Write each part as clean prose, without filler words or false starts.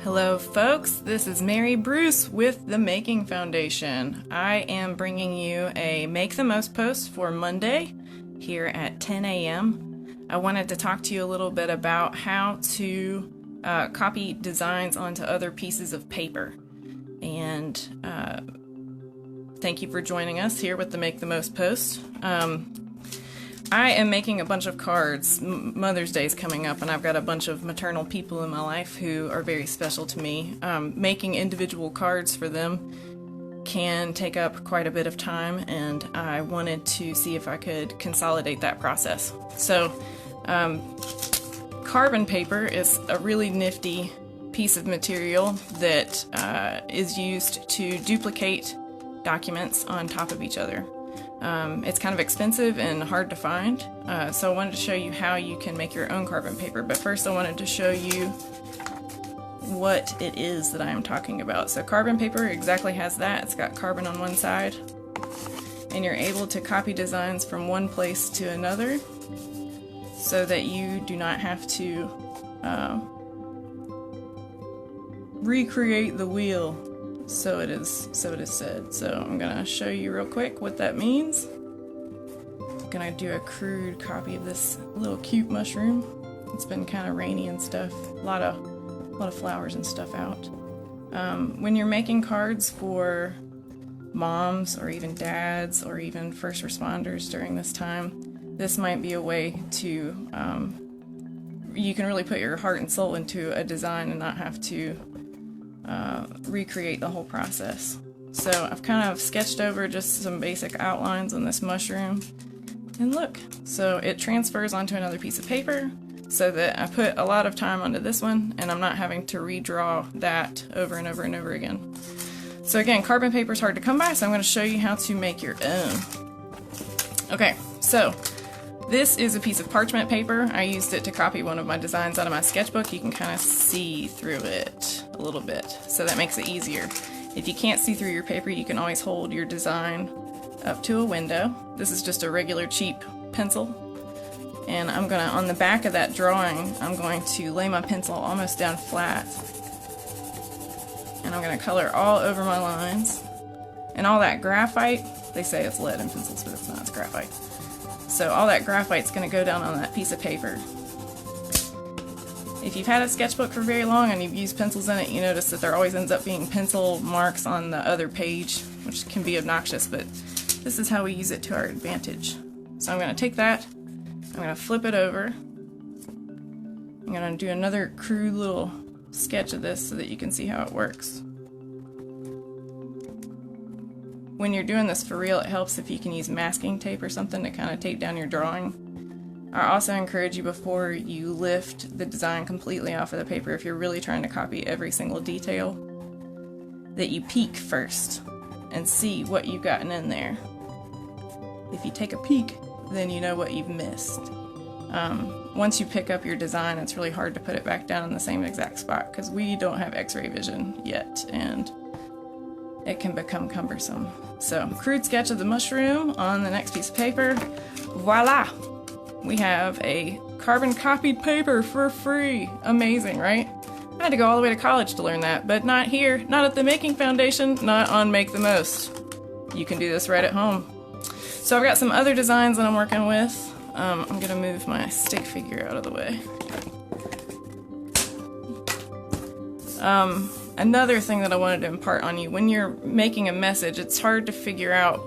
Hello folks, this is Mary Bruce with the Making Foundation. I am bringing you a Make the Most post for Monday here at 10 a.m. I wanted to talk to you a little bit about how to copy designs onto other pieces of paper. And thank you for joining us here with the Make the Most post. I am making a bunch of cards. Mother's Day is coming up, and I've got a bunch of maternal people in my life who are very special to me. Making individual cards for them can take up quite a bit of time, and I wanted to see if I could consolidate that process. So, carbon paper is a really nifty piece of material that is used to duplicate documents on top of each other. It's kind of expensive and hard to find, so I wanted to show you how you can make your own carbon paper. But first I wanted to show you what it is that I am talking about. So carbon paper exactly has that. It's got carbon on one side, and you're able to copy designs from one place to another so that you do not have to recreate the wheel. So it is said. So I'm gonna show you real quick what that means. I'm gonna do a crude copy of this little cute mushroom. It's been kind of rainy and stuff. A lot of flowers and stuff out. When you're making cards for moms or even dads or even first responders during this time, this might be a way to you can really put your heart and soul into a design and not have to recreate the whole process. So I've kind of sketched over just some basic outlines on this mushroom, and look, so it transfers onto another piece of paper so that I put a lot of time onto this one and I'm not having to redraw that over and over and over again. So again, carbon paper is hard to come by, so I'm going to show you how to make your own. Okay, so this is a piece of parchment paper. I used it to copy one of my designs out of my sketchbook. You can kind of see through it a little bit, so that makes it easier. If you can't see through your paper, you can always hold your design up to a window. This is just a regular cheap pencil, and I'm gonna, on the back of that drawing, I'm going to lay my pencil almost down flat, and I'm gonna color all over my lines. And all that graphite, they say it's lead in pencils, but it's not, it's graphite. So all that graphite's going to go down on that piece of paper. If you've had a sketchbook for very long and you've used pencils in it, you notice that there always ends up being pencil marks on the other page, which can be obnoxious, but this is how we use it to our advantage. So I'm going to take that, I'm going to flip it over, I'm going to do another crude little sketch of this so that you can see how it works. When you're doing this for real, it helps if you can use masking tape or something to kind of tape down your drawing. I also encourage you, before you lift the design completely off of the paper, if you're really trying to copy every single detail, that you peek first and see what you've gotten in there. If you take a peek, then you know what you've missed. Once you pick up your design, it's really hard to put it back down in the same exact spot because we don't have x-ray vision yet, and it can become cumbersome. So, crude sketch of the mushroom on the next piece of paper. Voila! We have a carbon copied paper for free. Amazing, right? I had to go all the way to college to learn that, but not here, not at the Making Foundation, not on Make the Most. You can do this right at home. So I've got some other designs that I'm working with. I'm gonna move my stick figure out of the way. Another thing that I wanted to impart on you, when you're making a message, it's hard to figure out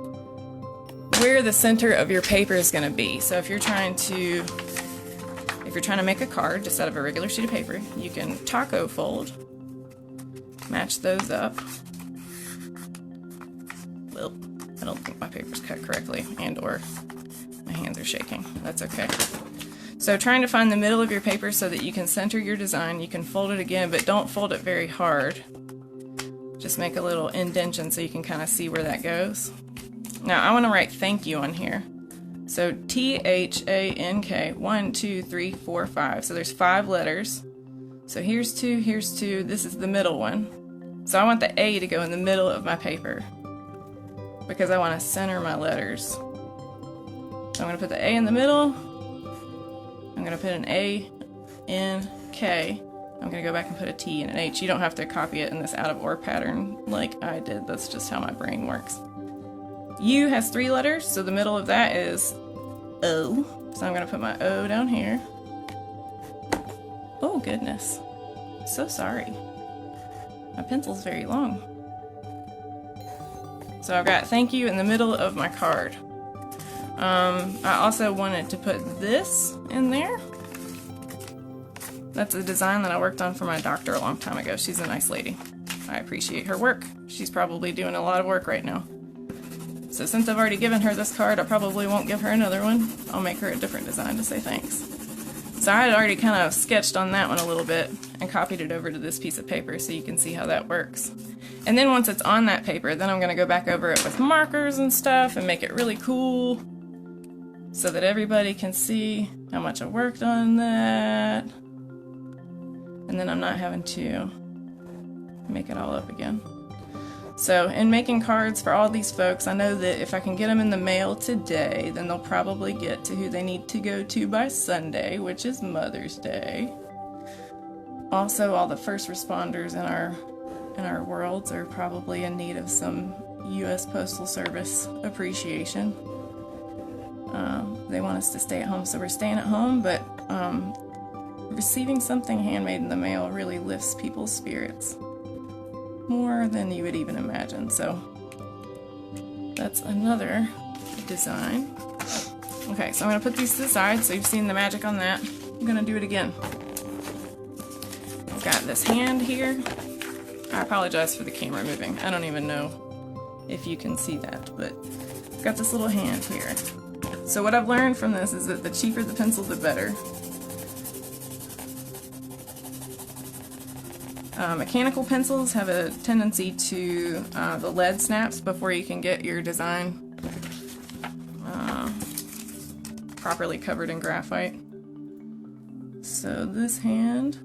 where the center of your paper is going to be. So if you're trying to make a card just out of a regular sheet of paper, you can taco fold, match those up. Well, I don't think my paper's cut correctly, and or my hands are shaking. That's okay. So trying to find the middle of your paper so that you can center your design, you can fold it again, but don't fold it very hard. Just make a little indentation so you can kind of see where that goes. Now I want to write thank you on here. So T-H-A-N-K, 1, 2, 3, 4, 5. So there's 5 letters. So here's 2, here's 2, this is the middle one. So I want the A to go in the middle of my paper because I want to center my letters. So I'm going to put the A in the middle. I'm going to put an A, N, K, I'm gonna go back and put a T and an H. You don't have to copy it in this out of or pattern like I did. That's just how my brain works. U has 3 letters, so the middle of that is O. So I'm gonna put my O down here. Oh goodness. So sorry. My pencil's very long. So I've got thank you in the middle of my card. I also wanted to put this in there. That's a design that I worked on for my doctor a long time ago. She's a nice lady. I appreciate her work. She's probably doing a lot of work right now. So since I've already given her this card, I probably won't give her another one. I'll make her a different design to say thanks. So I had already kind of sketched on that one a little bit and copied it over to this piece of paper so you can see how that works. And then once it's on that paper, then I'm going to go back over it with markers and stuff and make it really cool so that everybody can see how much I worked on that. And then I'm not having to make it all up again. So in making cards for all these folks, I know that if I can get them in the mail today, then they'll probably get to who they need to go to by Sunday, which is Mother's Day. Also, all the first responders in our worlds are probably in need of some U.S. Postal Service appreciation. They want us to stay at home, so we're staying at home, but receiving something handmade in the mail really lifts people's spirits more than you would even imagine. So that's another design. Okay, so I'm going to put these to the side so you've seen the magic on that. I'm going to do it again. I've got this hand here. I apologize for the camera moving. I don't even know if you can see that, but I've got this little hand here. So what I've learned from this is that the cheaper the pencil, the better. Mechanical pencils have a tendency to, the lead snaps before you can get your design properly covered in graphite. So this hand,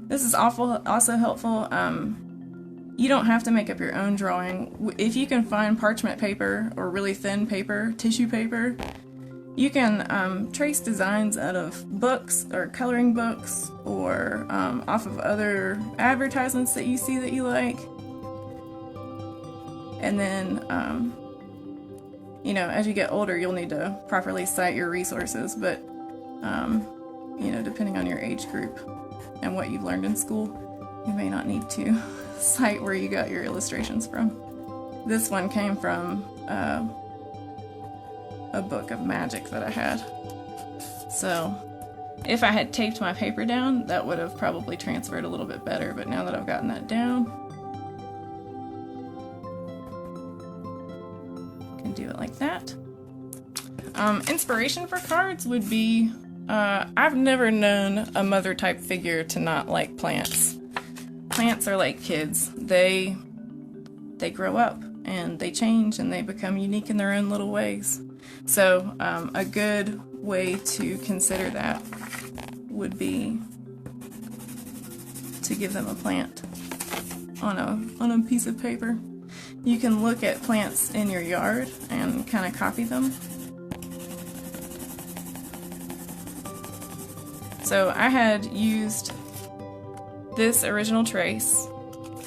this is also helpful. You don't have to make up your own drawing. If you can find parchment paper or really thin paper, tissue paper, you can trace designs out of books or coloring books or off of other advertisements that you see that you like. And then, you know, as you get older, you'll need to properly cite your resources, but, you know, depending on your age group and what you've learned in school, you may not need to cite where you got your illustrations from. This one came from a book of magic that I had. So if I had taped my paper down, that would have probably transferred a little bit better, but now that I've gotten that down, I can do it like that. Inspiration for cards would be, I've never known a mother type figure to not like plants. Plants are like kids. They grow up and they change and they become unique in their own little ways. So a good way to consider that would be to give them a plant on a piece of paper. You can look at plants in your yard and kind of copy them. So I had used this original trace.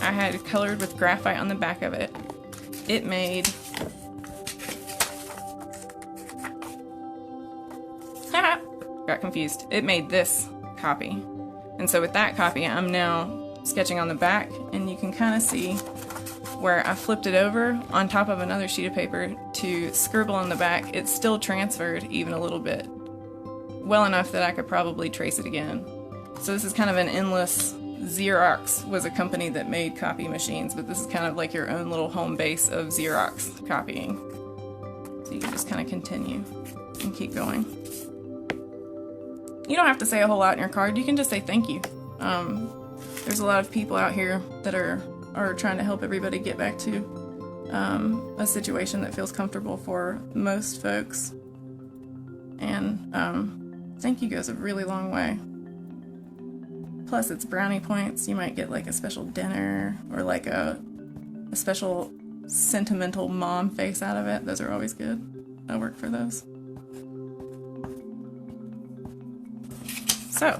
I had colored with graphite on the back of it. It made got confused. It made this copy. And so with that copy, I'm now sketching on the back, and you can kind of see where I flipped it over on top of another sheet of paper to scribble on the back. It's still transferred even a little bit, well enough that I could probably trace it again. So this is kind of an endless. Xerox was a company that made copy machines, but this is kind of like your own little home base of Xerox copying. So you can just kind of continue and keep going. You don't have to say a whole lot in your card. You can just say thank you. There's a lot of people out here that are trying to help everybody get back to a situation that feels comfortable for most folks. And thank you goes a really long way. Plus it's brownie points. You might get like a special dinner or like a special sentimental mom face out of it. Those are always good. I work for those. So,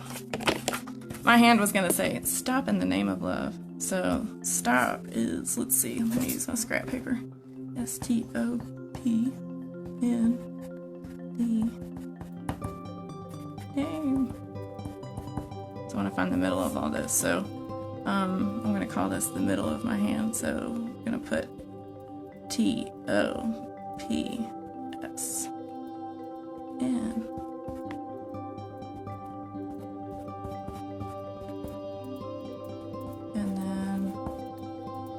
my hand was gonna say, stop in the name of love. So, stop is, let's see, let me use my scrap paper. S-T-O-P in the name. So I want to find the middle of all this. So I'm going to call this the middle of my hand. So I'm going to put T-O-P-S in. And then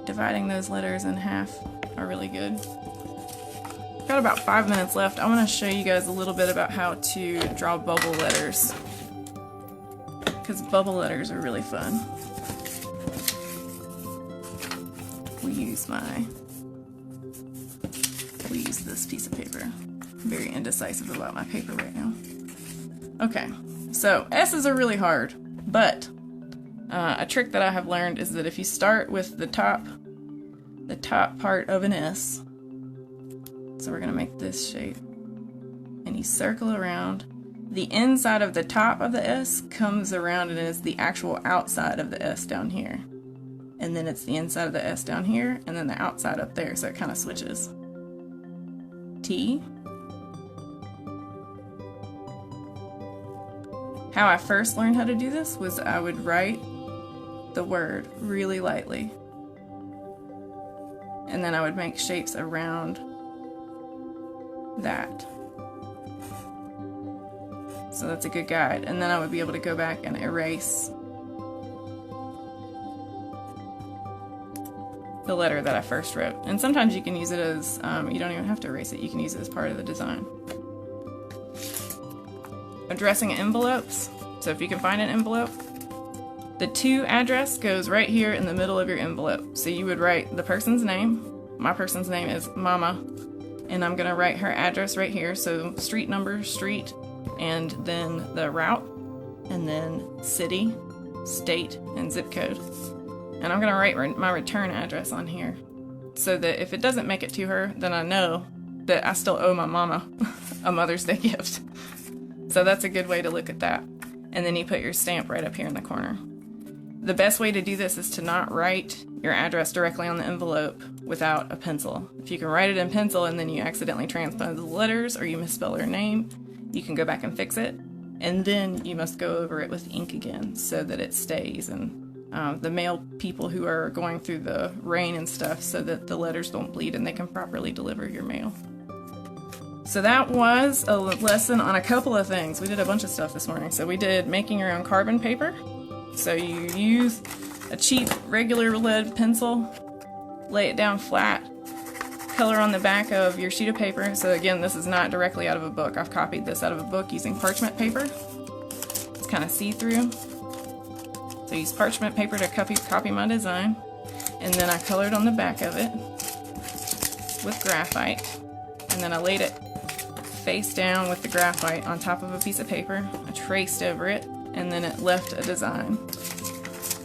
dividing those letters in half are really good. Got about 5 minutes left. I want to show you guys a little bit about how to draw bubble letters, because bubble letters are really fun. We use this piece of paper. I'm very indecisive about my paper right now. Okay, so S's are really hard, but a trick that I have learned is that if you start with the top part of an S, so we're gonna make this shape, and you circle around, the inside of the top of the S comes around and is the actual outside of the S down here. And then it's the inside of the S down here, and then the outside up there, so it kind of switches. T. How I first learned how to do this was I would write the word really lightly, and then I would make shapes around that. So that's a good guide. And then I would be able to go back and erase the letter that I first wrote. And sometimes you can use it as, you don't even have to erase it, you can use it as part of the design. Addressing envelopes. So if you can find an envelope, the to address goes right here in the middle of your envelope. So you would write the person's name. My person's name is Mama, and I'm gonna write her address right here. So street number, street, and then the route, and then city, state, and zip code. And I'm gonna write my return address on here, so that if it doesn't make it to her, then I know that I still owe my mama a Mother's Day gift. So that's a good way to look at that. And then you put your stamp right up here in the corner. The best way to do this is to not write your address directly on the envelope without a pencil. If you can write it in pencil and then you accidentally transpose the letters or you misspell her name, you can go back and fix it. And then you must go over it with ink again so that it stays. And the mail people who are going through the rain and stuff, so that the letters don't bleed and they can properly deliver your mail. So that was a lesson on a couple of things. We did a bunch of stuff this morning. So we did making your own carbon paper. So you use a cheap regular lead pencil, lay it down flat, color on the back of your sheet of paper. So again, this is not directly out of a book. I've copied this out of a book using parchment paper. It's kind of see-through. So I used parchment paper to copy my design. And then I colored on the back of it with graphite. And then I laid it face down with the graphite on top of a piece of paper. I traced over it, and then it left a design,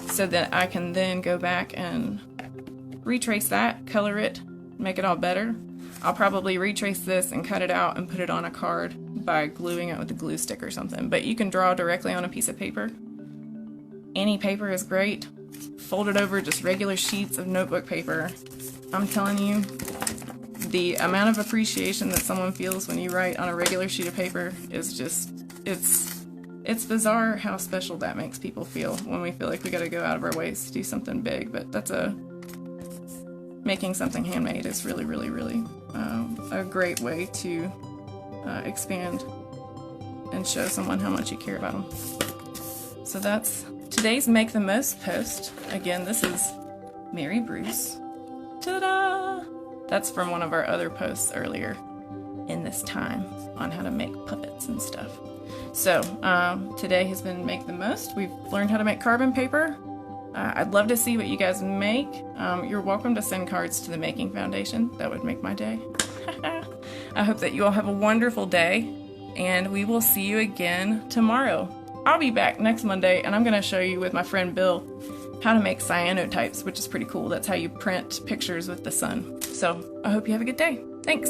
so that I can then go back and retrace that, color it, make it all better. I'll probably retrace this and cut it out and put it on a card by gluing it with a glue stick or something. But you can draw directly on a piece of paper. Any paper is great. Fold it over just regular sheets of notebook paper. I'm telling you, the amount of appreciation that someone feels when you write on a regular sheet of paper is just, it's bizarre how special that makes people feel when we feel like we gotta go out of our ways to do something big. But making something handmade is really, really, really a great way to expand and show someone how much you care about them. So that's today's Make the Most post. Again, this is Mary Bruce. Ta-da! That's from one of our other posts earlier in this time on how to make puppets and stuff. So today has been Make the Most. We've learned how to make carbon paper. I'd love to see what you guys make. You're welcome to send cards to the Making Foundation. That would make my day. I hope that you all have a wonderful day, and we will see you again tomorrow. I'll be back next Monday, and I'm going to show you with my friend Bill how to make cyanotypes, which is pretty cool. That's how you print pictures with the sun. So I hope you have a good day. Thanks.